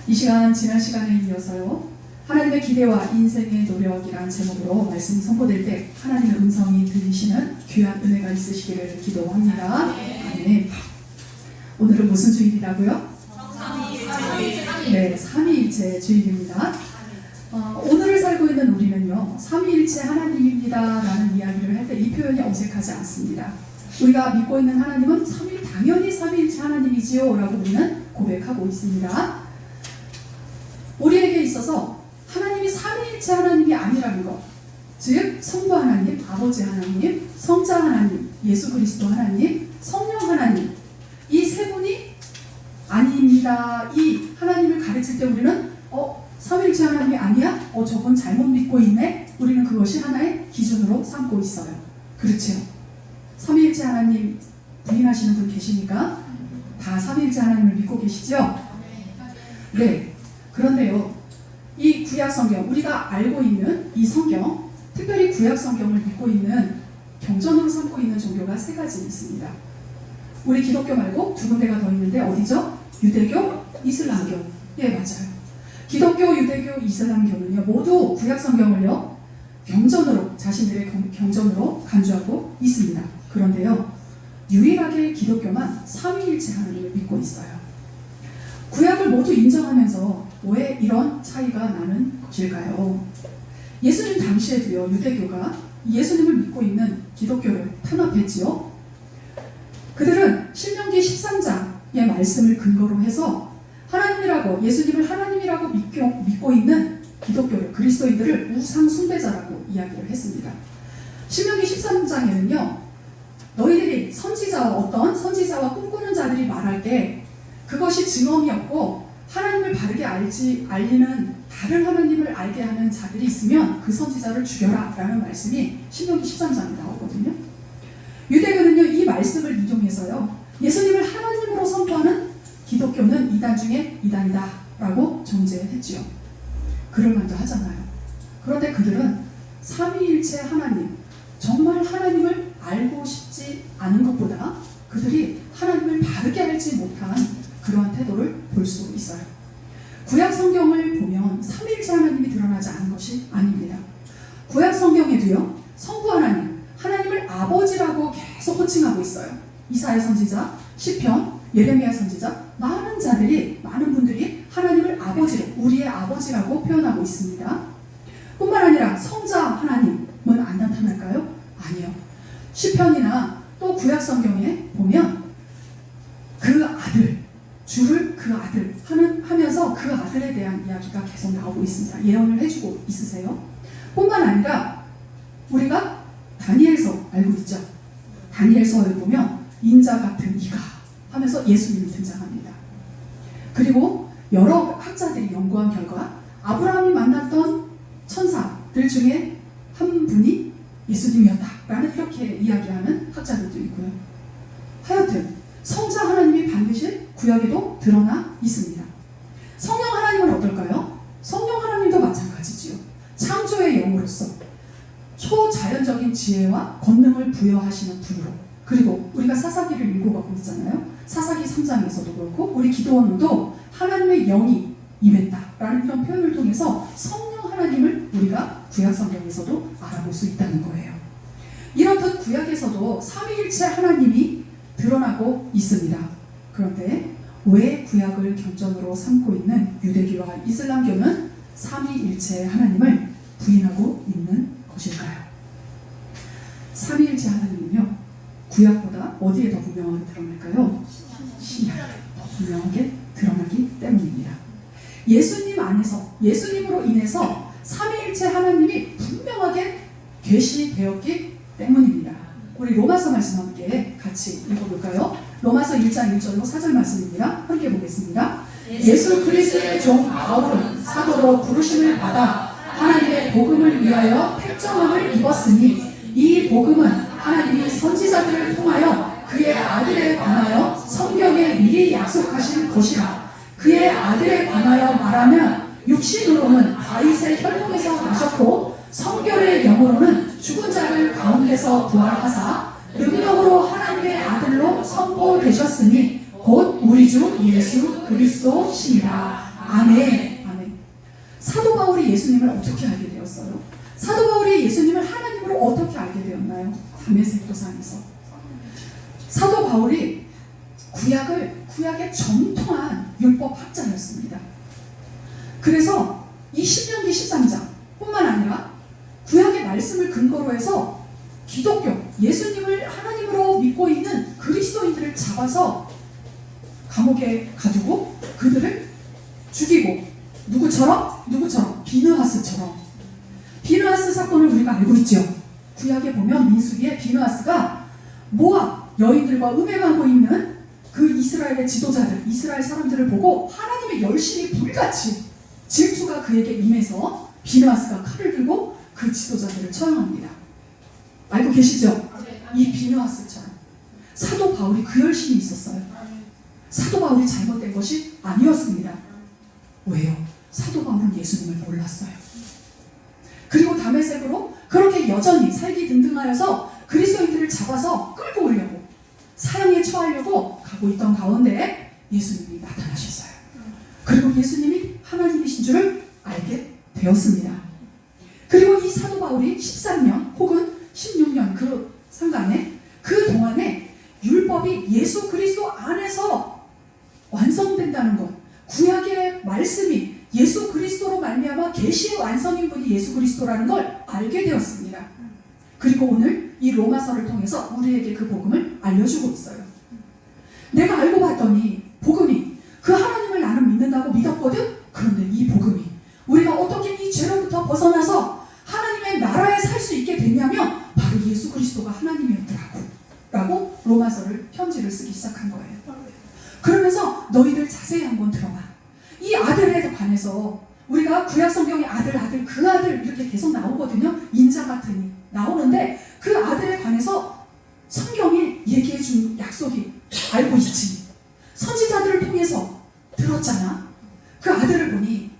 이 시간 지난 시간에 이어서요, 하나님의 기대와 인생의 노력이란 제목으로 말씀이 선포될 때 하나님의 음성이 들리시는 귀한 은혜가 있으시기를 기도합니다. 아멘. 오늘은 무슨 주일이라고요? 네, 삼위일체 주일입니다. 오늘을 살고 있는 우리는요, 삼위일체 하나님입니다 라는 이야기를 할 때 이 표현이 어색하지 않습니다. 우리가 믿고 있는 하나님은 당연히 삼위일체 하나님이지요 라고 우리는 고백하고 있습니다. 우리에게 있어서 하나님이 삼위일체 하나님이 아니라는 것, 즉 성부 하나님, 아버지 하나님, 성자 하나님, 예수 그리스도 하나님, 성령 하나님, 이 세 분이 아닙니다. 이 하나님을 가르칠 때 우리는 삼위일체 하나님이 아니야? 저건 잘못 믿고 있네? 우리는 그것이 하나의 기준으로 삼고 있어요. 그렇죠? 삼위일체 하나님 부인하시는 분 계십니까? 다 삼위일체 하나님을 믿고 계시죠? 네. 그런데요, 이 구약 성경, 우리가 알고 있는 이 성경, 특별히 구약 성경을 믿고 있는, 경전으로 삼고 있는 종교가 세 가지 있습니다. 우리 기독교 말고 두 군데가 더 있는데 어디죠? 유대교, 이슬람교. 예, 맞아요. 기독교, 유대교, 이슬람교는요, 모두 구약 성경을요, 경전으로, 자신들의 경전으로 간주하고 있습니다. 그런데요, 유일하게 기독교만 삼위일체 하나님을 믿고 있어요. 구약을 모두 인정하면서 왜 이런 차이가 나는 것일까요? 예수님 당시에도요, 유대교가 예수님을 믿고 있는 기독교를 탄압했지요. 그들은 신명기 13장의 말씀을 근거로 해서 하나님이라고, 예수님을 하나님이라고 믿고 있는 기독교를, 그리스도인들을 우상 숭배자라고 이야기를 했습니다. 신명기 13장에는요, 너희들이 어떤 선지자와 꿈꾸는 자들이 말할 때 그것이 증언이었고 하나님을 바르게 알리는 다른 하나님을 알게 하는 자들이 있으면 그 선지자를 죽여라 라는 말씀이 신명기 13장에 나오거든요. 유대교는요, 이 말씀을 이용해서요, 예수님을 하나님으로 선포하는 기독교는 이단 중에 이단이다 라고 정죄했지요. 그럴만도 하잖아요. 그런데 그들은 삼위일체 하나님, 정말 하나님을 알고 싶지 않은 것보다 그들이 하나님을 바르게 알지 못한 그러한 태도를 볼 수 있어요. 구약 성경을 보면 삼위일체 하나님이 드러나지 않은 것이 아닙니다. 구약 성경에도요, 성부 하나님, 하나님을 아버지라고 계속 호칭하고 있어요. 이사야 선지자, 시편, 예레미야 선지자, 많은 분들이 하나님을 아버지로, 우리의 아버지라고 표현하고 있습니다. 뿐만 아니라 성자 하나님은 안 나타날까요? 아니요. 시편이나 또 구약 성경에 보면 그 아들, 주를 그 아들 하면서 그 아들에 대한 이야기가 계속 나오고 있습니다. 예언을 해주고 있으세요. 뿐만 아니라 우리가 다니엘서 알고 있죠? 다니엘서를 보면 인자 같은 이가 하면서 예수님이 등장합니다. 그리고 여러 학자들이 연구한 결과 아브라함이 만났던 천사들 중에 한 분이 예수님이었다라는 이렇게 이야기하는 학자들도 있고요. 하여튼 성자 하나님이 반드시 구약에도 드러나 있습니다. 성령 하나님은 어떨까요? 성령 하나님도 마찬가지지요. 창조의 영으로서 초자연적인 지혜와 권능을 부여하시는 분으로, 그리고 우리가 사사기를 읽어가고 있잖아요. 사사기 3장에서도 그렇고 우리 기도원도 하나님의 영이 임했다라는 이런 표현을 통해서 성령 하나님을 우리가 구약 성경에서도 알아볼 수 있다는 거예요. 이렇듯 구약에서도 삼위일체 하나님이 드러나고 있습니다. 그런데 왜 구약을 경전으로 삼고 있는 유대교와 이슬람교는 삼위일체 하나님을 부인하고 있는 것일까요? 삼위일체 하나님은요, 구약보다 어디에 더 분명하게 드러날까요? 신약에 더 분명하게 드러나기 때문입니다. 예수님 안에서, 예수님으로 인해서 삼위일체 하나님이 분명하게 계시되었기 때문입니다. 우리 로마서 말씀 함께 같이 읽어볼까요? 로마서 1장 1절로 4절 말씀입니다. 함께 보겠습니다. 예수 그리스도의 종 바울은 사도로 부르심을 받아 하나님의 복음을 위하여 택정함을 입었으니 이 복음은 하나님이 선지자들을 통하여 그의 아들에 관하여 성경에 미리 약속하신 것이라. 그의 아들에 관하여 말하면 육신으로는 다윗의 혈통에서 나셨고 성결의 영으로는 죽은 자를 가운데서 부활하사 능력으로 하나님의 아들로 선포되셨으니 곧 우리 주 예수 그리스도시니라. 아멘. 아멘. 사도 바울이 예수님을 어떻게 알게 되었어요? 사도 바울이 예수님을 하나님으로 어떻게 알게 되었나요? 다메섹 도상에서. 사도 바울이 구약의 정통한 율법 학자였습니다. 그래서 이 신명기 13장 뿐만 아니라 구약의 말씀을 근거로 해서 기독교, 예수님을 하나님으로 믿고 있는 그리스도인들을 잡아서 감옥에 가두고 그들을 죽이고, 누구처럼? 비느하스처럼. 비느하스 사건을 우리가 알고 있죠. 구약에 보면 민수기에 비느하스가 모압 여인들과 음행하고 있는 그 이스라엘의 지도자들, 이스라엘 사람들을 보고 하나님의 열심히 불같이 질투가 그에게 임해서 비느하스가 칼을 들고 그 지도자들을 처형합니다. 알고 계시죠? 이 비느하스처럼 사도 바울이 그 열심이 있었어요. 사도 바울이 잘못된 것이 아니었습니다. 왜요? 사도 바울은 예수님을 몰랐어요. 그리고 다메섹으로 그렇게 여전히 살기 등등하여서 그리스도인들을 잡아서 끌고 오려고, 사형에 처하려고 가고 있던 가운데 예수님이 나타나셨어요. 그리고 예수님이 하나님이신 줄을 알게 되었습니다. 그리고 이 사도 바울이 13년 혹은 16년 그 상간에, 그 동안에 율법이 예수 그리스도 안에서 완성된다는 것, 구약의 말씀이 예수 그리스도로 말미암아 계시의 완성인 분이 예수 그리스도라는 걸 알게 되었습니다. 그리고 오늘 이 로마서를 통해서 우리에게 그 복음을 알려주고 있어요. 내가 알고 봤더니 복음이, 그 하나님을 나는 믿는다고 믿었거든? 그런데 이 복음이 우리가 어떻게 이 죄로부터 벗어나서 하나님의 나라에 살 수 있게 됐냐면 바로 예수 그리스도가 하나님이었더라고 라고 로마서를, 편지를 쓰기 시작한 거예요. 그러면서 너희들 자세히 한번 들어봐. 이 아들에 관해서 우리가 구약 성경에 아들 그 아들 이렇게 계속 나오거든요. 인자 같으니 나오는데 그 아들에 관해서 성경이 얘기해 준 약속이 알고 있지. 선지자들을 통해서 들었잖아. 그 아들을 보니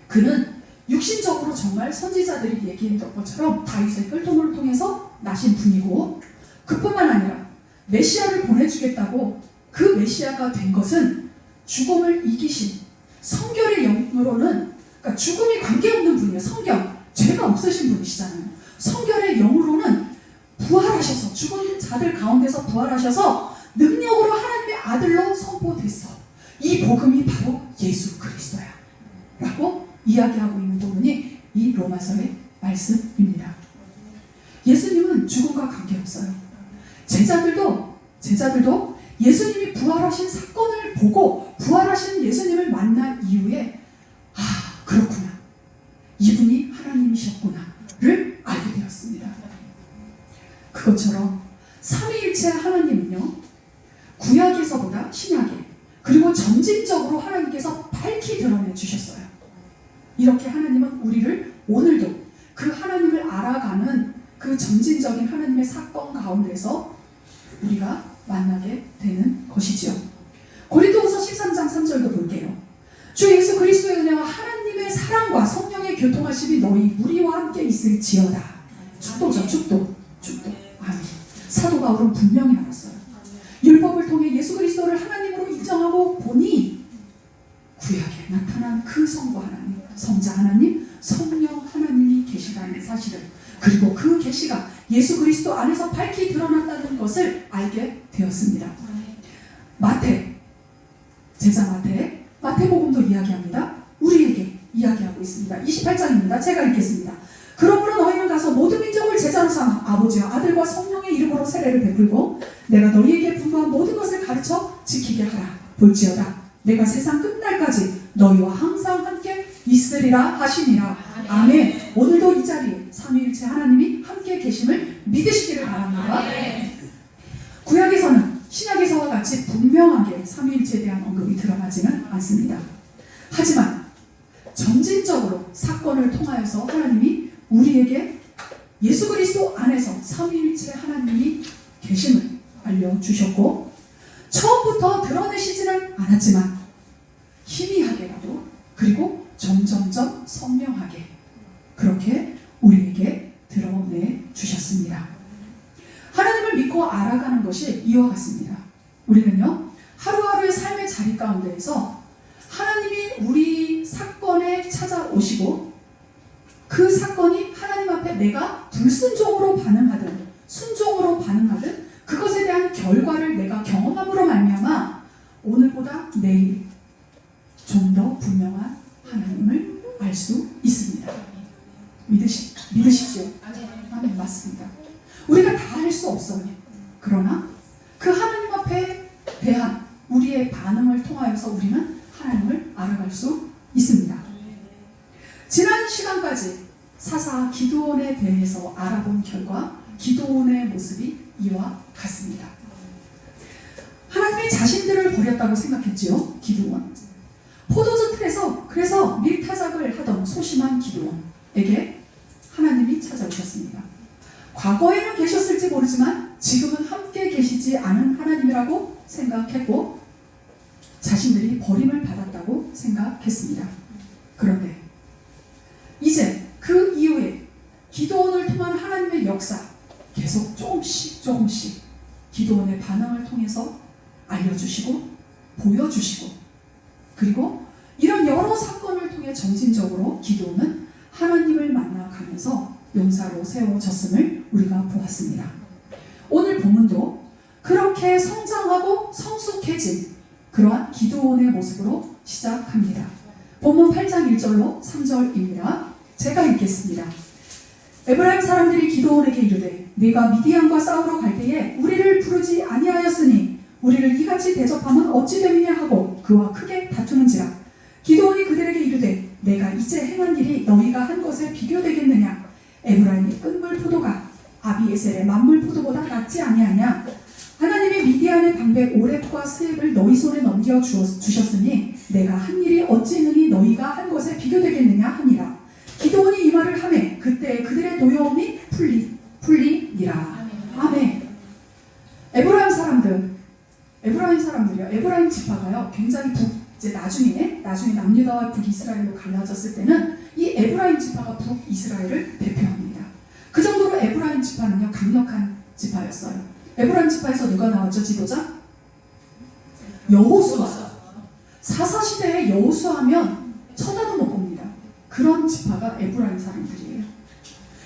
그는 육신적으로 정말 선지자들이 얘기했던 것처럼 다윗의 혈통을 통해서 나신 분이고, 그뿐만 아니라 메시아를 보내주겠다고 그 메시아가 된 것은 죽음을 이기신 성결의 영으로는, 그러니까 죽음이 관계없는 분이에요. 성결, 죄가 없으신 분이시잖아요. 성결의 영으로는 부활하셔서, 죽은 자들 가운데서 부활하셔서 능력으로 하나님의 아들로 선포됐어. 이 복음이 바로 예수 그리스도야 라고 이야기하고 있는 부분이 이 로마서의 말씀입니다. 예수님은 죽음과 관계없어요. 제자들도 예수님이 부활하신 사건을 보고 부활하신 예수님을 만난 이후에 그렇구나, 이분이 하나님이셨구나를 알게 되었습니다. 그것처럼 삼위일체 하나님은요, 구약에서보다 신약에, 그리고 점진적으로 하나님께서 밝히 드러내 주셨어요. 이렇게 하나님은 우리를 오늘도 그 하나님을 알아가는 그 점진적인 하나님의 사건 가운데서 우리가 만나게 되는 것이지요. 고린도후서 13장 3절도 볼게요. 주 예수 그리스도의 은혜와 하나님의 사랑과 성령의 교통하심이 너희 우리와 함께 있을지어다. 축도죠. 축도. 아멘. 사도 바울은 분명히 알았어요. 율법을 통해 예수 그리스도를 하나님으로 인정하고 보니 구약에 나타난 그 성부 하나님, 성자 하나님, 성령 하나님이 계시다는 사실을, 그리고 그 계시가 예수 그리스도 안에서 밝히 드러났다는 것을 알게 되었습니다. 제자 마태복음도 이야기합니다. 우리에게 이야기하고 있습니다. 28장입니다. 제가 읽겠습니다. 그러므로 너희는 가서 모든 민족을 제자로 삼아 아버지와 아들과 성령의 이름으로 세례를 베풀고 내가 너희에게 분부한 모든 것을 가르쳐 지키게 하라. 볼지어다 내가 세상 끝날까지 너희와 항상 함께 있으리라 하시니라. 아멘. 오늘도 이 자리에 삼위일체 하나님이 함께 계심을 믿으시기를 바랍니다. 구약에서는 신약에서와 같이 분명하게 삼위일체에 대한 언급이 드러나지는 않습니다. 하지만 점진적으로 사건을 통하여서 하나님이 우리에게 예수 그리스도 안에서 삼위일체 하나님이 계심을 알려주셨고, 처음부터 드러내시지는 않았지만 희미하게라도, 그리고 점점점 선명하게 그렇게 우리에게 드러내 주셨습니다. 하나님을 믿고 알아가는 것이 이와 같습니다. 우리는요, 가운데에서 하나님이 우리 사건에 찾아오시고 그 사건이 하나님 앞에 내가 불순종으로 반응하든 순종으로 반응하든 그것에 대한 결과를 내가 경험함으로 말미암아 오늘보다 내일 좀 더 분명한 하나님을 알 수 있습니다. 믿으시죠? 아멘. 맞습니다. 우리가 다 할 수 없어요. 그러나 그 하나님 앞에 대한 우리의 반응을 통하여서 우리는 하나님을 알아갈 수 있습니다. 지난 시간까지 사사 기드온에 대해서 알아본 결과 기드온의 모습이 이와 같습니다. 하나님이 자신들을 버렸다고 생각했지요. 기드온. 포도주 틀에서 그래서 밀타작을 하던 소심한 기드온에게 하나님이 찾아오셨습니다. 과거에는 계셨을지 모르지만 지금은 함께 계시지 않은 하나님이라고 생각했고 자신들이 버림을 받았다고 생각했습니다. 그런데 이제 그 이후에 기드온을 통한 하나님의 역사 계속 조금씩 기드온의 반응을 통해서 알려주시고 보여주시고 그리고 이런 여러 사건을 통해 점진적으로 기드온은 하나님을 만나가면서 용사로 세워졌음을 우리가 보았습니다. 오늘 본문도 그렇게 성장하고 성숙해진 그러한 기드온의 모습으로 시작합니다. 본문 8장 1절로 3절입니다. 제가 읽겠습니다. 에브라임 사람들이 기드온에게 이르되 네가 미디안과 싸우러 갈 때에 우리를 부르지 아니하였으니 우리를 이같이 대접하면 어찌 되느냐 하고 그와 크게 다투는지라. 기드온이 그들에게 이르되 내가 이제 행한 일이 너희가 한 것에 비교되겠느냐. 에브라임의 끈물 포도가 아비에셀의 만물 포도보다 낫지 아니하냐. 하나님이 미디안의 방백 오렙과 스앱을 너희 손에 넘겨 주셨으니 내가 한 일이 어찌 능히 너희가 한 것에 비교되겠느냐 하니라. 기드온이 이 말을 하매 그때 그들의 노여움이 풀리니라. 아멘. 에브라임 사람들이요. 에브라임 지파가요. 굉장히 이제 나중에 남유다와 북이스라엘로 갈라졌을 때는 이 에브라임 지파가 북이스라엘을 대표합니다. 그 정도로 에브라임 지파는요 강력한 지파였어요. 에브라임 지파에서 누가 나왔죠? 지도자? 여호수아. 사사시대에 여호수아하면 쳐다도 못 봅니다. 그런 지파가 에브라임 사람들이에요.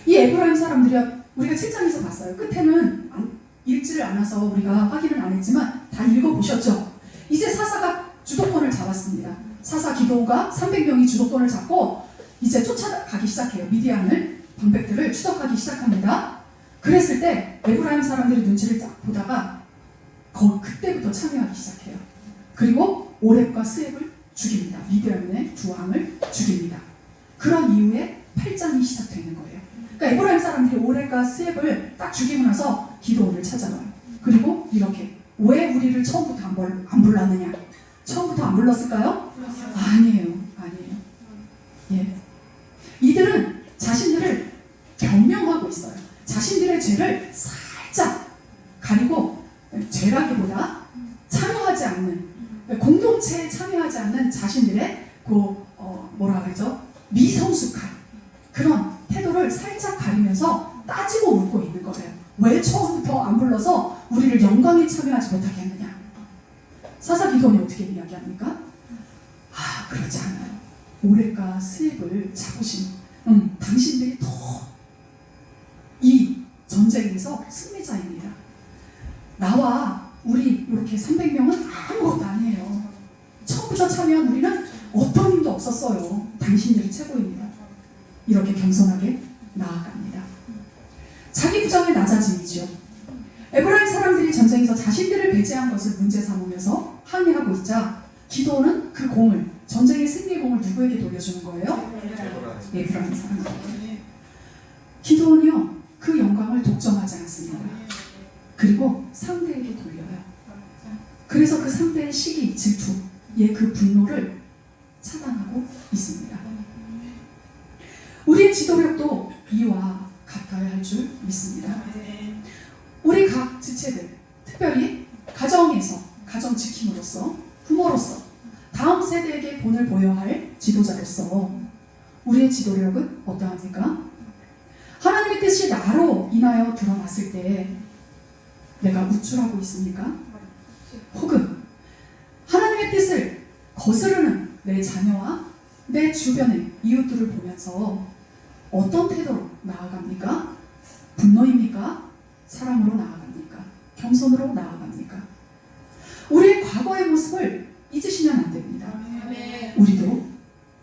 이 에브라임 사람들이요 우리가 7장에서 봤어요. 끝에는 읽지를 않아서 우리가 확인은 안 했지만 다 읽어보셨죠? 이제 사사가 주도권을 잡았습니다. 사사 기드온과 300명이 주도권을 잡고 이제 쫓아가기 시작해요. 미디안을 방백들을 추적하기 시작합니다. 그랬을 때 에브라임 사람들이 눈치를 쫙 보다가 그때부터 참여하기 시작해요. 그리고 오렙과 스앱을 죽입니다. 미디안의 두 왕을 죽입니다. 그런 이후에 8장이 시작되는 거예요. 그러니까 에브라임 사람들이 오렙과 스앱을 딱 죽이고 나서 기드온을 찾아와요. 그리고 이렇게 왜 우리를 처음부터 안 불렀느냐? 처음부터 안 불렀을까요? 아니에요. 예. 이들은 자신들을 변명하고 있어요. 자신들의 죄를 살짝 가리고 죄라기보다 참여하지 않는 공동체에 참여하지 않는 자신들의 미성숙한 그런 태도를 살짝 가리면서 따지고 묻고 있는 거예요. 왜 처음부터 안 불러서 우리를 영광에 참여하지 못하게 했느냐? 사사 기드온이 어떻게 이야기합니까? 그렇지 않아요. 오렙과 스앱을 잡으신 당신들이 더 이 전쟁에서 승리자입니다. 나와 우리 이렇게 300명은 아무것도 아니에요. 처음부터 참여한 우리는 어떤 힘도 없었어요. 당신들이 최고입니다. 이렇게 겸손하게 나아갑니다. 자기 부정의 낮아짐이죠. 에브라임 사람들이 전쟁에서 자신들을 배제한 것을 문제 삼으면서 항의하고 있자 기드온은 그 공을, 전쟁의 승리 공을 누구에게 돌려주는 거예요? 에브라임 사람들. 기드온이요 그 영광을 독점하지 않습니다. 그리고 상대에게 돌려요. 그래서 그 상대의 시기, 질투의 그 분노를 차단하고 있습니다. 우리의 지도력도 이와 같아야 할 줄 믿습니다. 우리 각 지체들, 특별히 가정에서, 가정 지킴으로서, 부모로서, 다음 세대에게 본을 보여야 할 지도자로서 우리의 지도력은 어떠합니까? 하나님의 뜻이 나로 인하여 드러났을 때 내가 우쭐하고 있습니까? 혹은 하나님의 뜻을 거스르는 내 자녀와 내 주변의 이웃들을 보면서 어떤 태도로 나아갑니까? 분노입니까? 사랑으로 나아갑니까? 겸손으로 나아갑니까? 우리의 과거의 모습을 잊으시면 안 됩니다. 우리도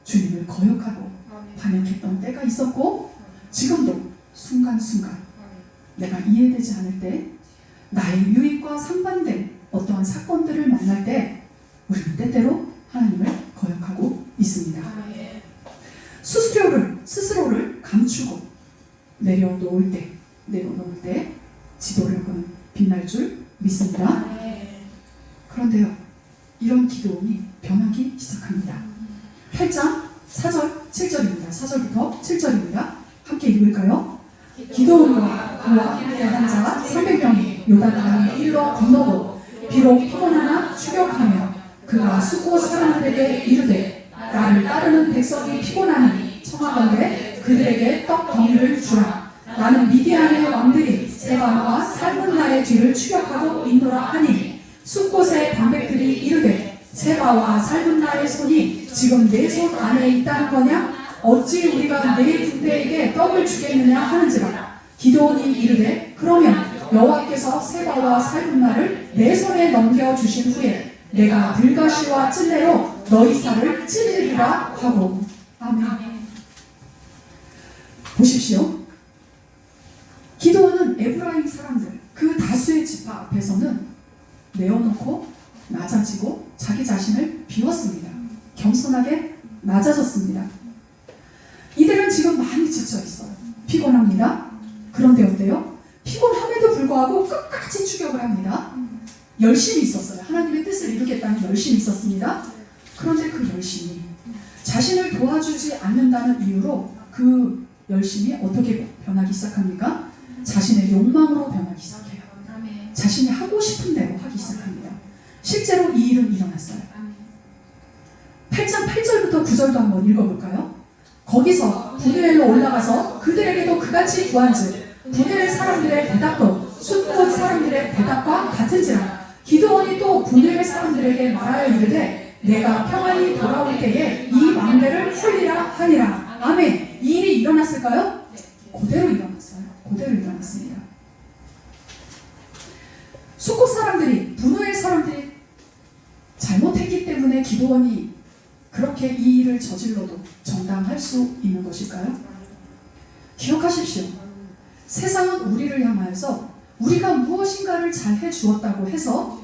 주님을 거역하고 반역했던 때가 있었고 지금도 순간순간 내가 이해되지 않을 때 나의 유익과 상반된 어떠한 사건들을 만날 때 우리는 때때로 하나님을 거역하고 있습니다. 스스로를 감추고 내려놓을 때 지도력은 빛날 줄 믿습니다. 그런데요, 이런 기도원이 변하기 시작합니다. 8장 4절 7절입니다. 4절부터 7절입니다. 함께 읽을까요? 기도원과 그와 함께한 자 300명이 요단강을 일러 건너고 비록 피곤하나 추격하며 그가 숫곳 사람들에게 이르되 나를 따르는 백성이 피곤하니 청하건대 그들에게 떡 덩이를 주라. 나는 미디안의 왕들이 세바와 살문나의 뒤를 추격하고 있노라 하니 숫곳의 방백들이 이르되 세바와 살문나의 손이 지금 내 손 안에 있다는 거냐? 어찌 우리가 내 군대에게 떡을 주겠느냐 하는지라. 기드온이 이르되 그러면 여호와께서 세바와 살문나를 내 손에 넘겨주신 후에 내가 들가시와 찔레로 너희 살을 찌르리라 하고. 아멘. 보십시오. 기드온은 에브라임 사람들 그 다수의 지파 앞에서는 내어놓고 낮아지고 자기 자신을 비웠습니다. 겸손하게 낮아졌습니다. 이들은 지금 많이 지쳐 있어요. 피곤합니다. 그런데 어때요? 피곤함에도 불구하고 끝까지 추격을 합니다. 열심히 있었어요. 하나님의 뜻을 이루겠다는 열심이 있었습니다. 그런데 그 열심이 자신을 도와주지 않는다는 이유로 그 열심이 어떻게 변하기 시작합니까? 자신의 욕망으로 변하기 시작해요. 자신이 하고 싶은 대로 하기 시작합니다. 실제로 이 일은 일어났어요. 8장 8절부터 9절도 한번 읽어볼까요? 거기서 분우엘로 올라가서 그들에게도 그같이 구한즉 분우엘 사람들의 대답도 숫곳 사람들의 대답과 같은지라. 기드온이 또 분우엘 사람들에게 말하여 이르되 내가 평안히 돌아올 때에 이 망대를 홀리라 하니라. 아멘. 이 일이 일어났을까요? 그대로 일어났어요. 그대로 일어났습니다. 숫곳 사람들이 분우엘 사람들이 잘못했기 때문에 기드온이 그렇게 이 일을 저질러도 정당할 수 있는 것일까요? 기억하십시오. 세상은 우리를 향하여서 우리가 무엇인가를 잘 해주었다고 해서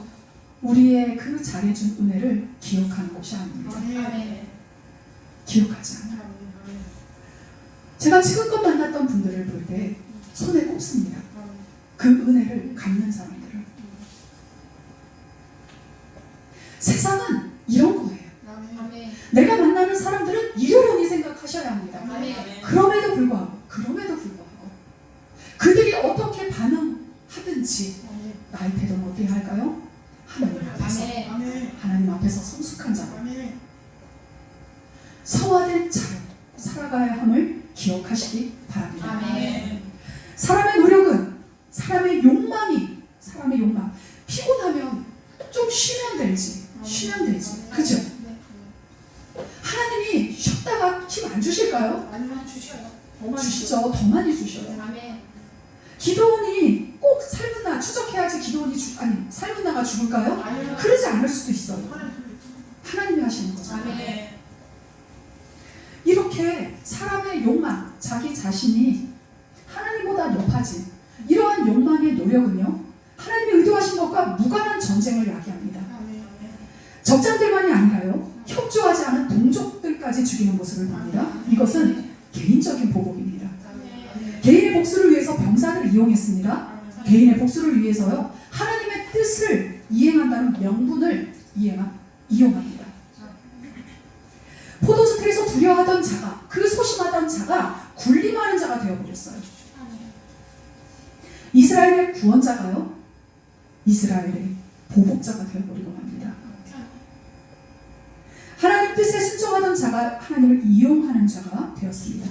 우리의 그 잘해준 은혜를 기억하는 것이 아닙니다. 기억하지 않아요. 제가 지금껏 만났던 분들을 볼 때 손에 꼽습니다. 그 은혜를 갚는 사람들을. 세상은 이런 거예요. 내가 만나는 사람들은 이러려니 생각하셔야 합니다. 그럼에도 불구하고 그들이 어떻게 반응하든지 나의 태도는 어떻게 할까요? 하나님 앞에서 성숙한 자로 성화된 자로 살아가야 함을 기억하시기 바랍니다. 사람의 노력은 사람의 욕망 피곤하면 좀 쉬면 되지 그죠? 하나님이 쉬었다가 힘 안 주실까요? 주시죠. 더 많이 주셔요. 기드온이 꼭 살문나 추적해야지 살문나가 죽을까요? 그러지 않을 수도 있어요. 하나님이 하시는 거죠. 이렇게 사람의 욕망, 자기 자신이 하나님보다 높아진 이러한 욕망의 노력은요, 하나님이 의도하신 것과 무관한 전쟁을 야기합니다. 적장들만이 아니라요, 협조하지 않은 동족들까지 죽이는 모습을 봅니다. 이것은 개인적인 보복입니다. 개인의 복수를 위해서 병사를 이용했습니다. 개인의 복수를 위해서요, 하나님의 뜻을 이행한다는 명분을 이용합니다. 포도주 틀에서 두려워하던 자가, 그 소심하던 자가 군림하는 자가 되어버렸어요. 이스라엘의 구원자가요, 이스라엘의 보복자가 되어버리고 맙니다. 하나님 뜻에 순종하던 자가 하나님을 이용하는 자가 되었습니다.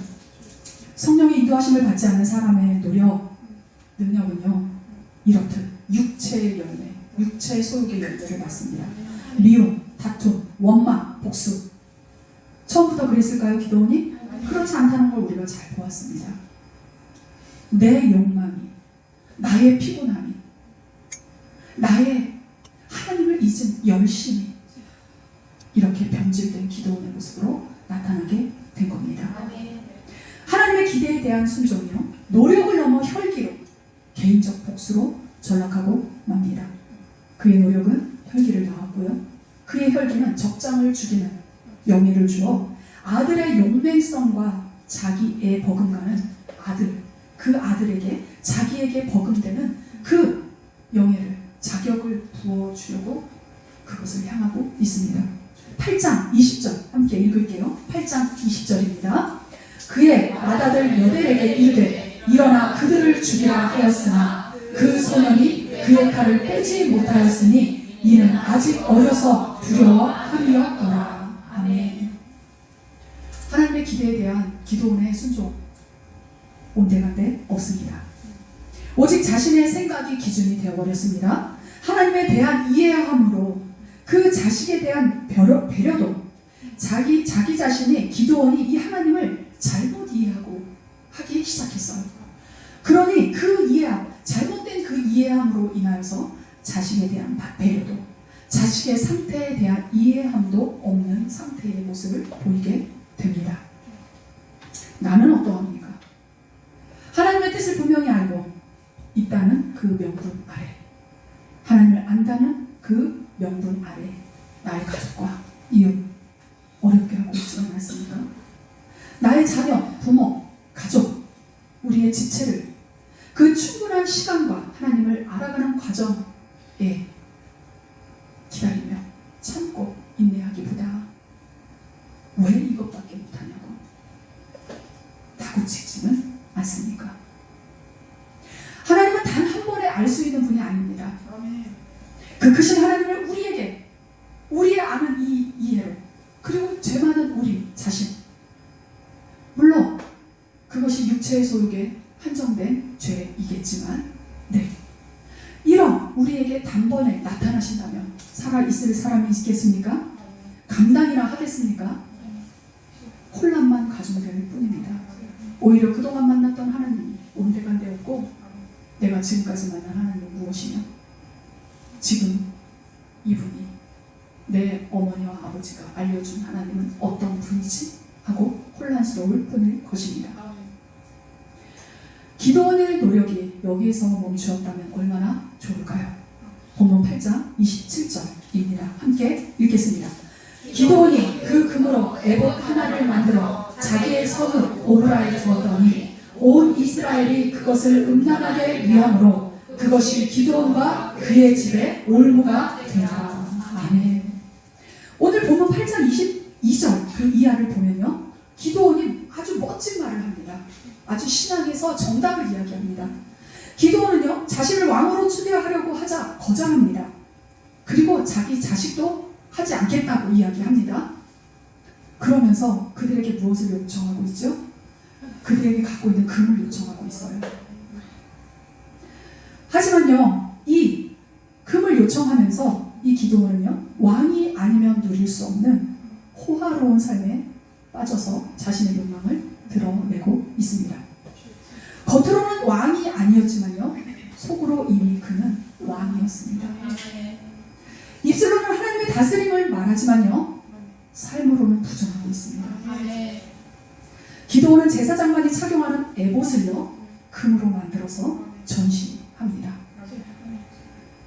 성령의 인도하심을 받지 않는 사람의 능력은요, 이렇듯 육체의 소욕의 열매를 낳습니다. 미움, 다툼, 원망, 복수. 처음부터 그랬을까요, 기도원이? 그렇지 않다는 걸 우리가 잘 보았습니다. 내 욕망이, 나의 피곤함이, 나의 하나님을 잊은 열심이 이렇게 변질된 기도원의 모습으로 나타나게 된 겁니다. 하나님의 기대에 대한 순종이요, 노력을 넘어 혈기로, 개인적 복수로 전락하고 맙니다. 그의 노력은 혈기를 낳았고요, 그의 혈기는 적장을 죽이는 영예를 주어 아들의 용맹성과 자기의 버금가는 아들, 그 아들에게 자기에게 버금되는 그 영예를, 자격을 부어주려고 그것을 향하고 있습니다. 8장 20절 함께 읽을게요. 8장 20절입니다. 그의 맏아들 여델에게 이르되 일어나 그들을 죽이라 하였으나 그 소년이 그의 칼을 빼지 못하였으니 이는 아직 어려서 두려워함이었더라. 아멘. 하나님의 기대에 대한 기도원의 순종 온데간데 없습니다. 오직 자신의 생각이 기준이 되어버렸습니다. 하나님에 대한 이해함으로 그 자식에 대한 배려도 자기 자신이, 기도원이 이 하나님을 잘못 이해하고 하기 시작했어요. 그러니 그 이해함, 잘못된 그 이해함으로 인하여서 자식에 대한 배려도, 자식의 상태에 대한 이해함도 없는 상태의 모습을 보이게 됩니다. 나는 어떠합니까? 하나님의 뜻을 분명히 알고 있다는 그 명분 아래, 하나님을 안다는 그 명분 아래 나의 가족과 이웃 어렵게 하고 있지는 않습니까? 나의 자녀, 부모, 가족, 우리의 지체를 그 충분한 시간과 하나님을 알아가는 과정에 기다리며 참고 인내하기보다 왜 이것밖에 못하냐고 다구치지는 않습니까? 하나님은 단 한 번에 알 수 있는 분이 아닙니다. 그 크신 하나님을 우리에게, 우리의 아는 이 이해로, 그리고 죄 많은 우리 자신, 물론 그것이 육체의 소욕에 한정된 죄이겠지만, 네, 이런 우리에게 단번에 나타나신다면 살아있을 사람이 있겠습니까? 감당이나 하겠습니까? 혼란만 가중될 뿐입니다. 오히려 그동안 만났던 하나님이 온데간데 없고 내가 지금까지 만난 하나님은 무엇이며, 지금 이분이 내 어머니와 아버지가 알려준 하나님은 어떤 분이지? 하고 혼란스러울 뿐일 것입니다. 기도원의 노력이 여기에서 멈추었다면 얼마나 좋을까요? 본문 8장 27절입니다. 함께 읽겠습니다. 기도원이 그 금으로 에봇 하나를 만들어 자기의 성읍 오브라에 두었더니 온 이스라엘이 그것을 음란하게 위함으로 그것이 기도원과 그의 집에 올무가 되라. 아멘. 오늘 본문 8장 22절 그 이하를 보면요, 기도원이 아주 멋진 말을 합니다. 아주 신학에서 정답을 이야기합니다. 기도원은요, 자신을 왕으로 추대하려고 하자 거절합니다. 그리고 자기 자식도 하지 않겠다고 이야기합니다. 그러면서 그들에게 무엇을 요청하고 있죠? 그들에게 갖고 있는 금을 요청하고 있어요. 하지만요, 이 금을 요청하면서 이 기도원은요, 왕이 아니면 누릴 수 없는 호화로운 삶에 빠져서 자신의 욕망을 드러내고 있습니다. 겉으로는 왕이 아니었지만요, 속으로 이미 그는 왕이었습니다. 입술로는 하나님의 다스림을 말하지만요, 삶으로는 부정하고 있습니다. 기도원은 제사장만이 착용하는 에봇을요, 금으로 만들어서 전시합니다.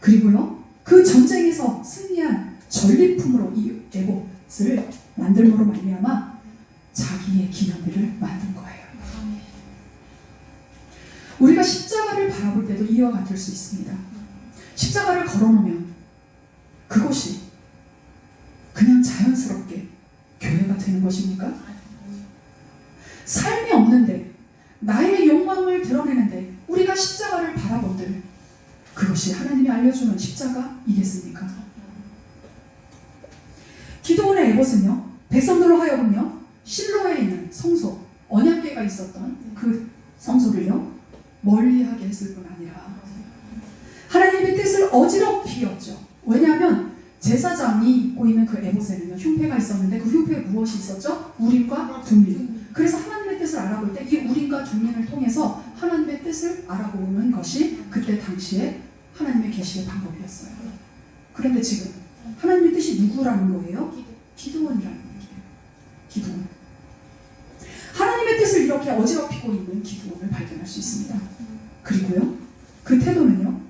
그리고요, 그 전쟁에서 승리한 전리품으로 이 에봇을 만들므로 말미암아 자기의 기념비를 만든 거예요. 우리가 십자가를 바라볼 때도 이와 같을 수 있습니다. 십자가를 걸어놓으면 그것이 그냥 자연스럽게 교회가 되는 것입니까? 삶이 없는데, 나의 욕망을 드러내는데 우리가 십자가를 바라본들 그것이 하나님이 알려주는 십자가이겠습니까? 기도원의 에봇은요, 백성들로 하여금요, 실로에 있는 성소, 언약궤가 있었던 그 성소를요, 멀리하게 했을 뿐 아니라 하나님의 뜻을 어지럽히었죠. 왜냐하면 제사장이 입고 있는 그 에봇에는요 흉패가 있었는데 그 흉패에 무엇이 있었죠? 우림과 둠민. 그래서 하나님의 뜻을 알아볼 때 이 우림과 둠민을 통해서 하나님의 뜻을 알아보는 것이 그때 당시에 하나님의 계시의 방법이었어요. 그런데 지금 하나님의 뜻이 누구라는 거예요? 기드온이라는 거예요. 기드온. 하나님의 뜻을 이렇게 어지럽히고 있는 기드온을 발견할 수 있습니다. 그리고요 그 태도는요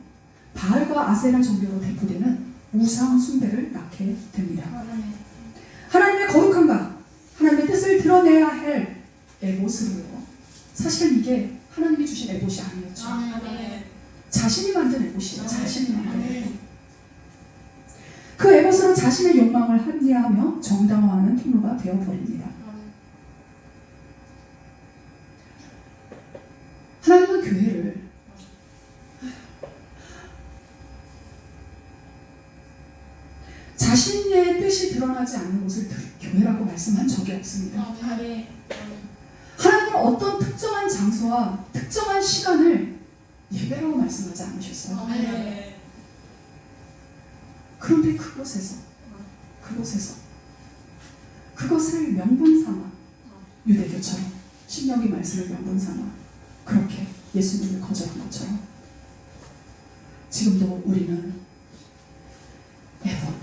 바알과 아세라 종교로 대표되는 우상 숭배를 낳게 됩니다. 하나님의 거룩함과 하나님의 뜻을 드러내야 할 에봇으로요. 사실 이게 하나님이 주신 에봇이 아니었죠. 자신이 만든 에봇이에요. 자신이 만든 에봇. 그 에봇으로 자신의 욕망을 합리화하며 정당화하는 통로가 되어버립니다. 하나님은 교회를 자신의 뜻이 드러나지 않는 곳을 교회라고 말씀한 적이 없습니다. 하나님은 어떤 특정한 장소와 특정한 시간을 예배라고 말씀하지 않으셨어요. 그런데 그것을 명분 삼아 유대교처럼 신명기 말씀을 명분 삼아 그렇게 예수님을 거절한 것처럼 지금도 우리는 에봇,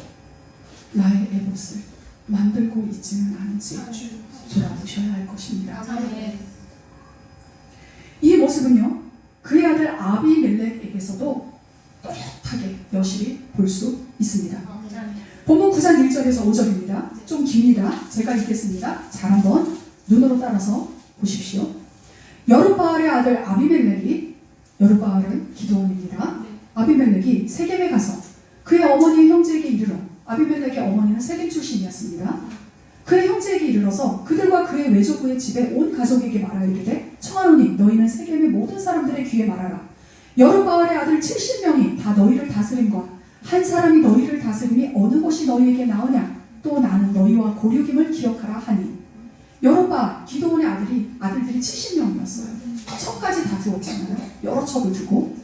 나의 에봇을 만들고 있지는 않은지 돌아보셔야 할 것입니다. 이 모습은요 그의 아들 아비멜렉에게서도 또렷하게 여실히 볼 수 있습니다. 본문 9장 1절에서 5절입니다. 좀 깁니다. 제가 읽겠습니다. 잘 한번 눈으로 따라서 보십시오. 여룹바알의 아들 아비멜렉이, 여룹바알은 기드온입니다. 아비멜렉이 세겜에 가서 그의 어머니의 형제에게 이르러, 아비멜렉의 어머니는 세겜 출신이었습니다. 그의 형제에게 이르러서 그들과 그의 외조부의 집에 온 가족에게 말하여 이르되 청하노니 너희는 세겜의 모든 사람들의 귀에 말하라. 여룹바알의 아들 70명이 다 너희를 다스림과 한 사람이 너희를 다스림이 어느 것이 너희에게 나오냐 또 나는 너희와 고륙임을 기억하라 하니 여룹바알 기드온의 아들들이 70명이었어요. 척까지 다 두었잖아요. 여러 척을 두고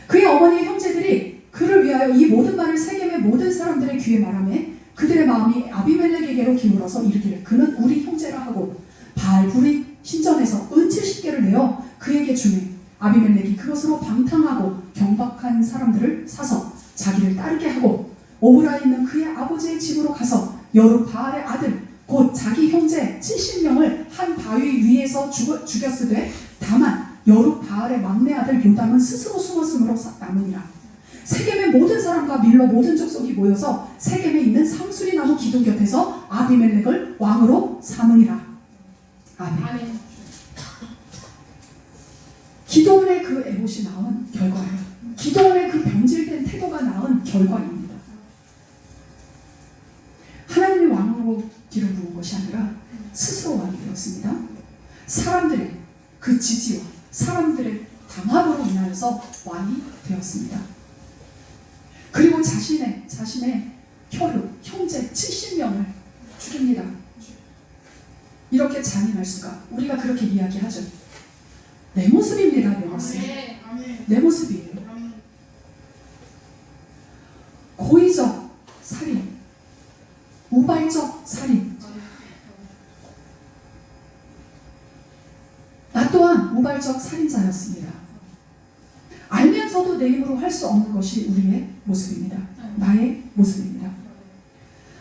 그의 어머니의 형제들이 그를 위하여 이 모든 말을 세겜의 모든 사람들의 귀에 말하매 그들의 마음이 아비멜렉에게로 기울어서 이르기를 그는 우리 형제라 하고 바알불이 신전에서 은 70개를 내어 그에게 주매 아비멜렉이 그것으로 방탕하고 경박한 사람들을 사서 자기를 따르게 하고 오브라에 있는 그의 아버지의 집으로 가서 여룹바알의 아들 곧 자기 형제 70명을 한 바위 위에서 죽였으되 다만 여룹바알의 막내 아들 요담은 스스로 숨었으므로 남으니라. 세겜의 모든 사람과 밀로 모든 족속이 모여서 세겜에 있는 상수리 나무 기둥 곁에서 아비멜렉을 왕으로 삼으니라. 아멘. 기드온의 그 에봇이 낳은 결과예요. 기드온의 그 변질된 태도가 낳은 결과입니다. 하나님이 왕으로 기름 부은 것이 아니라 스스로 왕이 되었습니다. 사람들의 그 지지와 사람들의 당합으로 인하여서 왕이 되었습니다. 그리고 자신의 혈육, 형제 70명을 죽입니다. 이렇게 잔인할 수가. 우리가 그렇게 이야기하죠. 내 모습입니다. 내 모습. 내 모습이에요. 고의적 살인, 우발적 살인. 나 또한 우발적 살인자였습니다. 알면서도 내 힘으로 할 수 없는 것이 우리의 모습입니다. 나의 모습입니다.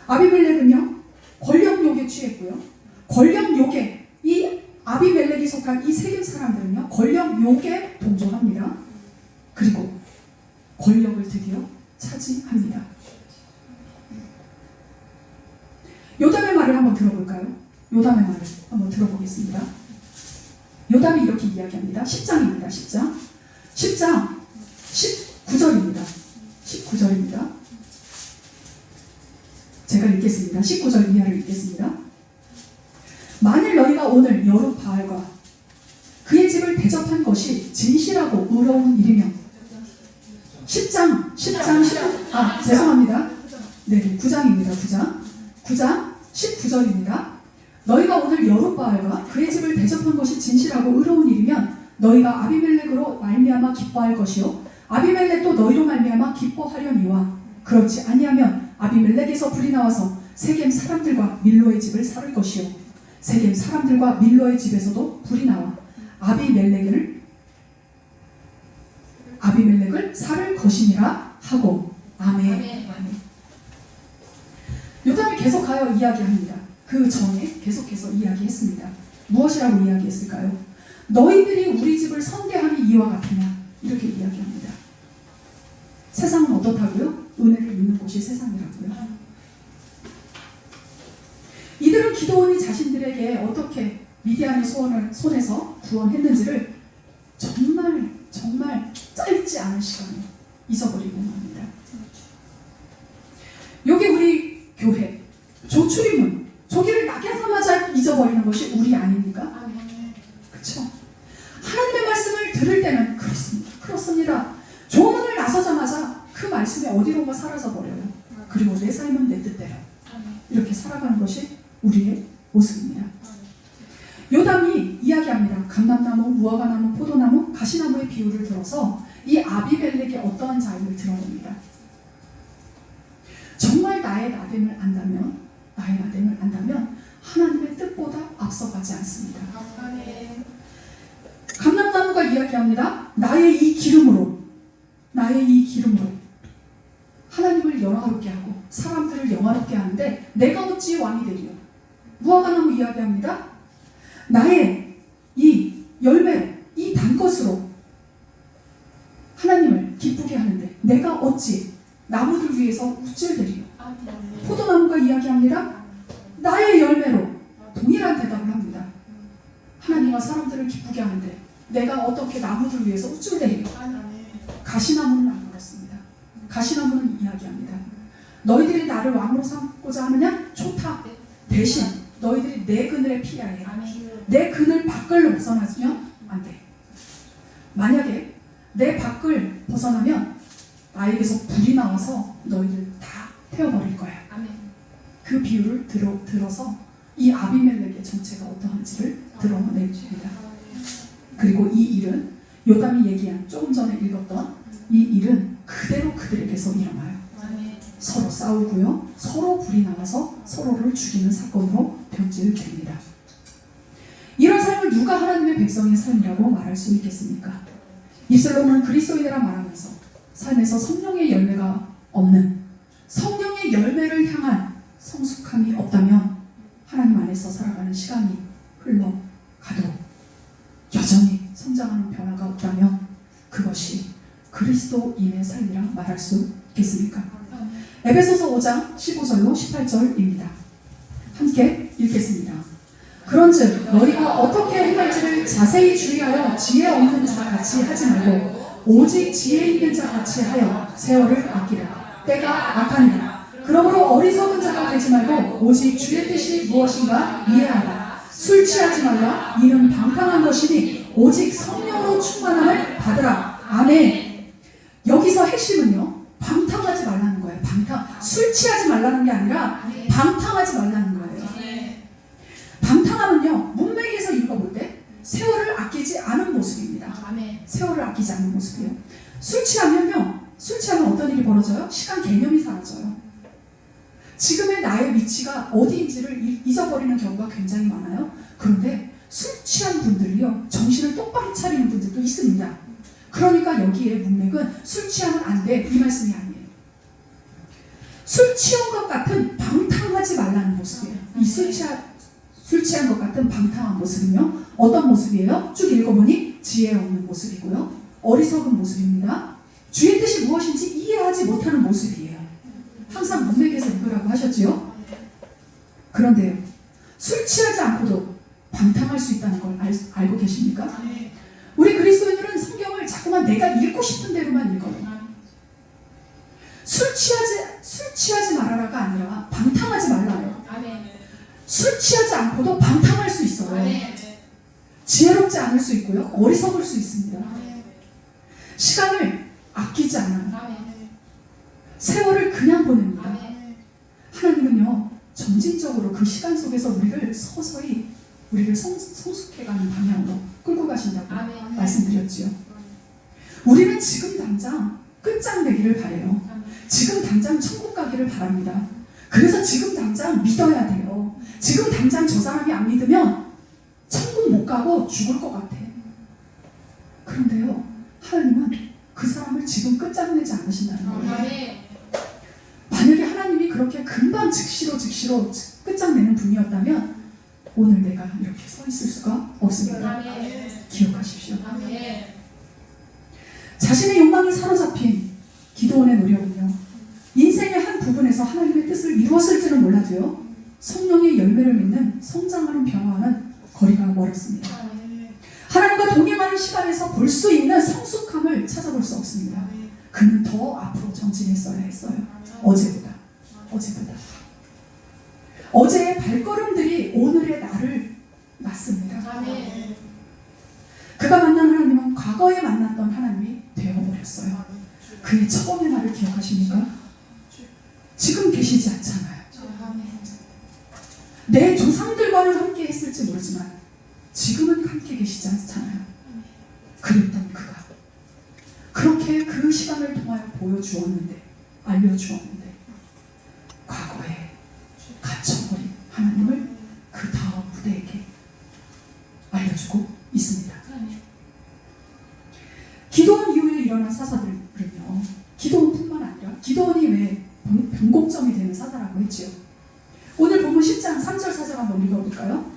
아비멜렉은요 권력욕에 취했고요. 권력욕에 이 아비멜렉이 속한 이 세겜 사람들은요 권력욕에 동조합니다. 그리고 권력을 드디어 차지합니다. 요담의 말을 한번 들어볼까요? 요담의 말을 한번 들어보겠습니다. 요담이 이렇게 이야기합니다. 10장입니다. 10장 19절입니다. 19절입니다. 제가 읽겠습니다. 19절 이하를 읽겠습니다. 만일 너희가 오늘 여룹바알과 그의 집을 대접한 것이 진실하고 의로운 일이면 10장 죄송합니다. 네, 9장입니다. 9장 19절입니다. 너희가 오늘 여룹바알과 그의 집을 대접한 것이 진실하고 의로운 일이면 너희가 아비멜렉으로 말미암아 기뻐할 것이요 아비멜렉도 너희로 말미암아 기뻐하려니와 그렇지 아니하면 아비멜렉에서 불이 나와서 세겜 사람들과 밀로의 집을 살을 것이요 세겜 사람들과 밀로의 집에서도 불이 나와 아비멜렉을 살을 것이니라 하고. 아멘. 아멘. 요담이 계속하여 이야기합니다. 그 전에 계속해서 이야기했습니다. 무엇이라고 이야기했을까요? 너희들이 우리 집을 선대함이 이와 같으냐, 이렇게 이야기합니다. 세상은 어떻다고요? 은혜를 입는 곳이 세상이라고요. 이들은 기드온이 자신들에게 어떻게 미디안의 손에서 구원했는지를 정말 짧지 않은 시간에 잊어버리고 맙니다. 여기 우리 교회 조출입문 조기를 나게하자마자 잊어버리는 것이 우리 아닙니까? 그렇죠? 하나님의 말씀을 들을 때는 그렇습니다. 조문을 나서자마자 그 말씀이 어디론가 사라져버려요. 그리고 내 삶은 내 뜻대로 이렇게 살아가는 것이 우리의 모습입니다. 요담이 이야기합니다. 감람나무, 무화과나무, 포도나무, 가시나무의 비유를 들어서 이 아비멜렉이 어떠한 자임을 드러냅니다. 정말 나의 나됨을 안다면 하나님의 뜻보다 앞서가지 않습니다. 감람나무가 이야기합니다. 나의 이 기름으로 하나님을 영화롭게 하고 사람들을 영화롭게 하는데 내가 어찌 왕이 되리요. 무화과나무 이야기합니다. 나의 이 열매로, 이 단것으로 하나님을 기쁘게 하는데 내가 어찌 나무들 위해서 우쭐대리요. 포도나무가 이야기합니다. 나의 열매로 동일한 대답을 합니다. 하나님과 사람들을 기쁘게 하는데 내가 어떻게 나무들 위해서 우쭐대리요. 가시나무는 안 그렇습니다. 가시나무는 이야기합니다. 너희들이 나를 왕으로 삼고자 하느냐? 좋다. 대신 너희들이 내 그늘에 피해야 해. 내 그늘 밖을 벗어나면 안 돼. 만약에 내 밖을 벗어나면 나에게서 불이 나와서 너희들 다 태워버릴 거야. 그 비유를 들어서 이 아비멜렉의 정체가 어떠한지를 드러내줍니다. 그리고 이 일은 요담이 얘기한 조금 전에 읽었던 이 일은 그대로 그들에게서 일어나요. 서로 싸우고요. 서로 불이 나와서 서로를 죽이는 사건으로 변질됩니다. 이런 삶을 누가 하나님의 백성의 삶이라고 말할 수 있겠습니까? 입술로는 그리스도인이라 말하면서 삶에서 성령의 열매가 없는, 성령의 열매를 향한 성숙함이 없다면 하나님 안에서 살아가는 시간이 흘러가도 여전히 성장하는 변화가 없다면 그것이 그리스도인의 삶이라 말할 수 있겠습니까? 에베소서 5장 15절로 18절입니다. 함께 읽겠습니다. 그런즉 너희가 어떻게 행할지를 자세히 주의하여 지혜 없는 자 같이 하지 말고 오직 지혜 있는 자 같이 하여 세월을 아끼라. 때가 악하니라. 그러므로 어리석은 자가 되지 말고 오직 주의 뜻이 무엇인가 이해하라. 술 취하지 말라. 이는 방탕한 것이니 오직 성령으로 충만함을 받으라. 아멘. 여기서 핵심은요, 방탕하지 말라는 거예요. 술 취하지 말라는 게 아니라 방탕하지 말라는 거예요. 방탕하면요, 문맥에서 읽어볼 때 세월을 아끼지 않은 모습입니다. 세월을 아끼지 않은 모습이에요. 술 취하면 어떤 일이 벌어져요? 시간 개념이 사라져요. 지금의 나의 위치가 어디인지를 잊어버리는 경우가 굉장히 많아요. 그런데 술 취한 분들이요, 정신을 똑바로 차리는 분들도 있습니다. 그러니까 여기에 문맥은 술 취하면 안 돼, 이 말씀이 아니에요. 술 취한 것 같은 방탕하지 말라는 모습이에요. 이 술 취한 것 같은 방탕한 모습은요, 어떤 모습이에요? 쭉 읽어보니 지혜 없는 모습이고요, 어리석은 모습입니다. 주의 뜻이 무엇인지 이해하지 못하는 모습이에요. 항상 문맥에서 읽으라고 하셨지요? 그런데요, 술 취하지 않고도 방탕할 수 있다는 걸 알고 계십니까? 우리 그리스도인들은 성경을 자꾸만 내가 읽고 싶은 대로만 읽어요. 술 취하지 말아라가 아니라 방탕하지 말라요. 술 취하지 않고도 방탕할 수 있어요. 지혜롭지 않을 수 있고요, 어리석을 수 있습니다. 시간을 아끼지 않아요. 세월을 그냥 보냅니다. 하나님은요, 점진적으로 그 시간 속에서 우리를 서서히 성숙해가는 방향으로 끌고 가신다고 말씀드렸지요. 우리는 지금 당장 끝장내기를 바래요. 지금 당장 천국 가기를 바랍니다. 그래서 지금 당장 믿어야 돼요. 지금 당장 저 사람이 안 믿으면 천국 못 가고 죽을 것 같아. 그런데요, 하나님은 그 사람을 지금 끝장내지 않으신다는 거예요. 만약에 하나님이 그렇게 금방 즉시로 끝장내는 분이었다면 오늘 내가 이렇게 서 있을 수가 없습니다. 기억하십시오. 자신의 욕망이 사로잡힌 기드온의 노력은요, 인생의 한 부분에서 하나님의 뜻을 이루었을지는 몰라도요, 성령의 열매를 맺는 성장하는 변화와는 거리가 멀었습니다. 하나님과 동행하는 시간에서 볼 수 있는 성숙함을 찾아볼 수 없습니다. 그는 더 앞으로 전진했어야 했어요. 어제보다. 어제의 발걸음들이 오늘의 나를 낳습니다. 그가 만난 하나님은 과거에 만났던 하나님이 되어버렸어요. 그의 처음의 날을 기억하십니까? 지금 계시지 않잖아요. 내 조상들과는 함께 했을지 모르지만 지금은 함께 계시지 않잖아요. 그랬던 그가 그렇게 그 시간을 통하여 보여주었는데, 알려주었는데, 과거에 갇혀버린 하나님을 그 다음 부대에게 알려주고 있습니다. 기드온 이후에 일어난 사사들은요, 기드온뿐만 아니라 기드온이 왜 변곡점이 되는 사사라고 했지요. 오늘 보면 10장 3절 4절 한번 읽어볼까요?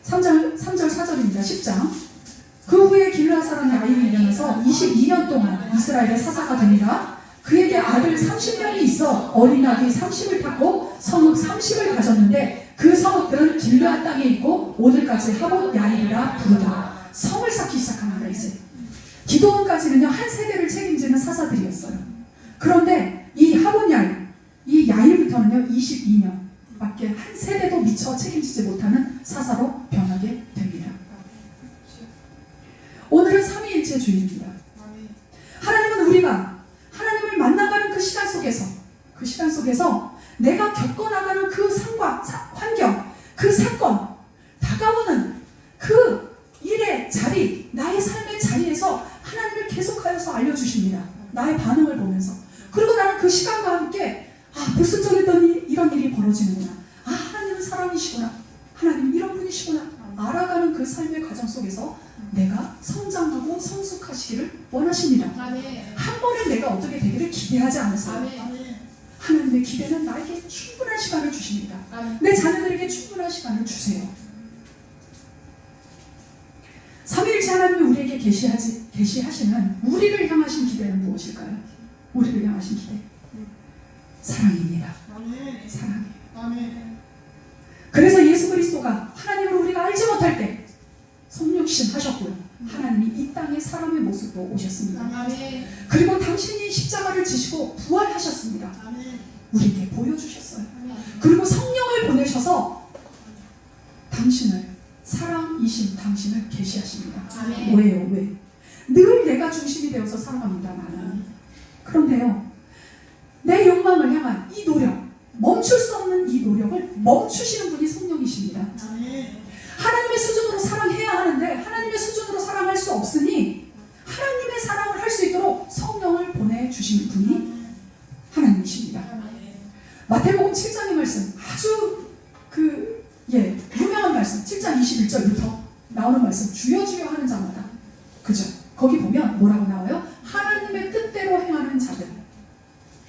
3절 4절입니다. 10장. 그 후에 길르앗 사람의 아이를 일어나서 22년 동안 이스라엘의 사사가 되니라. 그에게 아들 30명이 있어 어린 아기 30을 탔고 성읍 30을 가졌는데 그 성읍들은 길르앗 땅에 있고 오늘까지 하봇 야일이라 부르다. 성을 쌓기 시작합니다. 이제 기드온까지는요, 한 세대를 책임지는 사사들이었어요. 그런데 이 하봇 야일, 이 야일부터는요 22년 밖에 한 세대도 미처 책임지지 못하는 사사로 변하게 됩니다. 오늘은 삼위일체 주일입니다. 하나님은 우리가 하나님을 만나가는 그 시간 속에서 내가 겪어나가는 그 상황, 환경, 그 사건, 다가오는 그 일의 자리, 나의 삶의 자리에서 하나님을 계속하여서 알려주십니다. 나의 반응을 보면서. 그리고 나는 그 시간과 함께 불순종했더니 이런 일이 벌어지는구나. 하나님은 사람이시구나. 하나님 이런 분이시구나. 알아가는 그 삶의 과정 속에서 내가 성장하고 성숙하시기를 원하십니다. 한 번에 내가 어떻게 되기를 기대하지 않으세요. 하나님의 기대는 나에게 충분한 시간을 주십니다. 내 자녀들에게 충분한 시간을 주세요. 삼위일체 하나님이 우리에게 계시하시는 우리를 향하신 기대는 무엇일까요? 우리를 향하신 기대, 사랑입니다. 사랑이에요. 그래서 예수 그리스도가 하나님을 우리가 알지 못할 때 성육신 하셨고요, 하나님이 이 땅에 사람의 모습으로 오셨습니다. 그리고 당신이 십자가를 지시고 부활하셨습니다. 우리에게 보여주셨어요. 그리고 성령을 보내셔서 당신을, 사랑이신 당신을 계시하십니다. 왜요? 왜? 늘 내가 중심이 되어서 살아갑니다. 나는. 그런데요, 내 욕망을 향한 이 노력, 멈출 수 없는 이 노력을 멈추시는 분이 성령이십니다. 하나님의 수준으로 사랑해야 하는데 하나님의 수준으로 사랑할 수 없으니 하나님의 사랑을 할 수 있도록 성령을 보내주신 분이 하나님이십니다. 마태복음 7장의 말씀, 아주 유명한 말씀, 7장 21절부터 나오는 말씀, 주여 주여 하는 자마다, 그죠? 거기 보면 뭐라고 나와요? 하나님의 뜻대로 행하는 자들,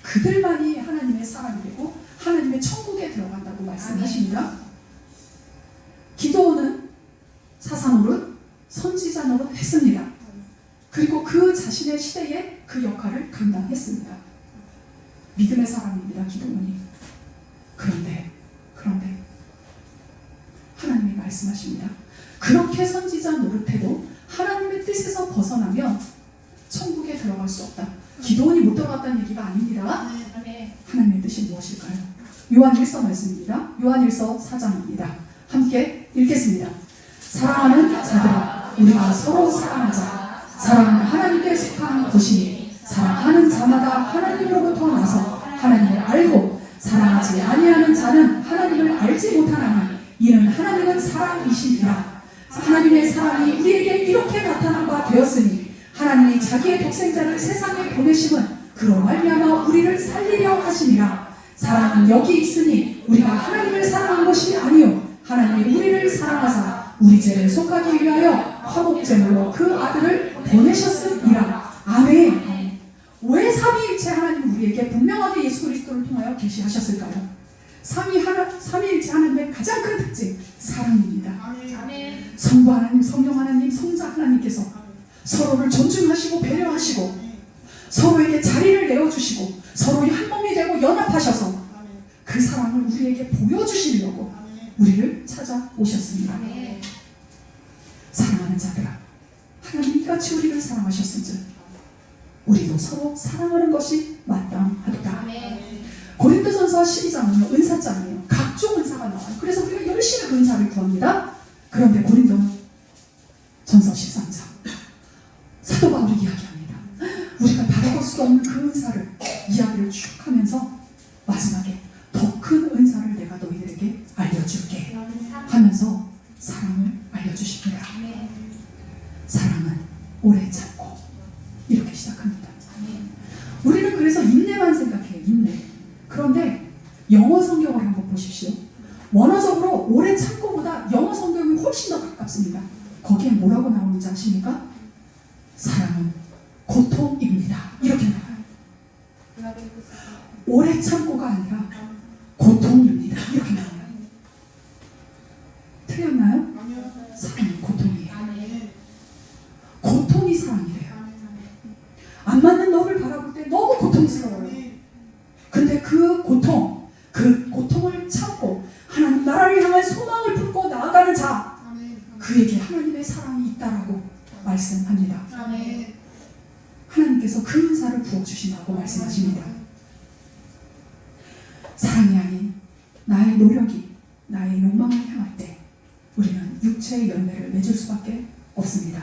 그들만이 하나님의 사람이 되고 하나님의 천국에 들어간다고 말씀하십니다. 기드온은 사사 노릇, 선지자 노릇 했습니다. 그리고 그 자신의 시대에 그 역할을 감당했습니다. 믿음의 사람입니다. 기드온이. 그런데 하나님이 말씀하십니다. 그렇게 선지자 노릇해도 하나님의 뜻에서 벗어나면 천국에 들어갈 수 없다. 기드온이 못 들어갔다는 얘기가 아닙니다. 하나님의 뜻이 무엇일까요? 요한 1서 말씀입니다. 요한 1서 4장입니다. 함께 읽겠습니다. 사랑하는 자들아, 우리가 서로 사랑하자. 사랑은 하나님께 속한 것이니 사랑하는 자마다 하나님으로부터 나서 하나님을 알고 사랑하지 아니하는 자는 하나님을 알지 못하나니 이는 하나님은 사랑이시니라. 하나님의 사랑이 우리에게 이렇게 나타난 바 되었으니 하나님이 자기의 독생자를 세상에 보내심은 그로 말미암아 우리를 살리려 하심이라. 사랑은 여기 있으니 우리가 하나님을 사랑한 것이 아니요 하나님이 우리를 사랑하사 우리 죄를 속하기 위하여 화목제물로 그 아들을 보내셨음이라. 아멘. 왜 삼위일체 하나님은 우리에게 분명하게 예수 그리스도를 통하여 계시하셨을까요? 삼위일체 하나님의 가장 큰 특징, 사랑입니다. 아멘. 성부 하나님, 성령 하나님, 성자 하나님께서 서로를 존중하시고 배려하시고 서로에게 자리를 내어주시고 서로의 한 몸이 되고 연합하셔서 그 사랑을 우리에게 보여주시려고 우리를 찾아오셨습니다. 사랑하는 자들아, 하나님이 이같이 우리를 사랑하셨은즉 우리도 서로 사랑하는 것이 마땅하도다. 고린도전서 12장은요 은사장이에요. 각종 은사가 나와요. 그래서 우리가 열심히 그 은사를 구합니다. 그런데 고린도전서 13장 사도 바울이 이야기합니다. 우리가 다뤄볼 수 없는 그 은사를 이야기를 쭉 하면서 마지막에 더 큰 은사를 내가 너희들에게 알려줄게 하면서 사랑을 알려주십니다. 사랑은 오래 참고 이렇게 시작합니다. 우리는 그래서 인내만 생각해요. 인내. 그런데 영어 성경을 한번 보십시오. 원어적으로 오래 참고보다 영어 성경이 훨씬 더 가깝습니다. 거기에 뭐라고 나오는지 아십니까? 사랑은 고통입니다. 이렇게 나와요. 오래 참고가 아니라 고통입니다. 이렇게 나와요. 틀렸나요? 사랑은 고통이에요. 고통이 사랑이래요. 안 맞는 너를 바라볼 때 너무 고통스러워요. 근데 그 고통을 참고 하나님 나라를 향한 소망을 품고 나아가는 자, 그에게 하나님의 사랑이 있다라고 말씀합니다. 하나님께서 그 은사를 부어주신다고 말씀하십니다. 사랑이 아닌 나의 노력이 나의 욕망을 향할 때 우리는 육체의 열매를 맺을 수밖에 없습니다.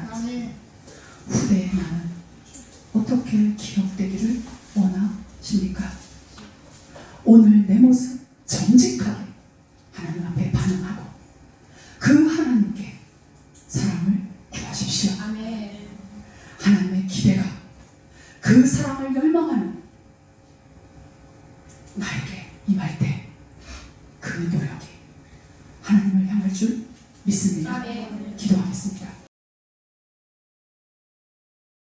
후대의 나는 어떻게 기억되기를 원하십니까? 오늘 내 모습 정직하게 하나님 앞에 반응하고 그 하나님께 사랑을 구하십시오. 하나님의 기대가 그 사랑을 열망하는 나에게 임할 때 그 노력이 하나님을 향할 줄 믿습니다. 기도하겠습니다.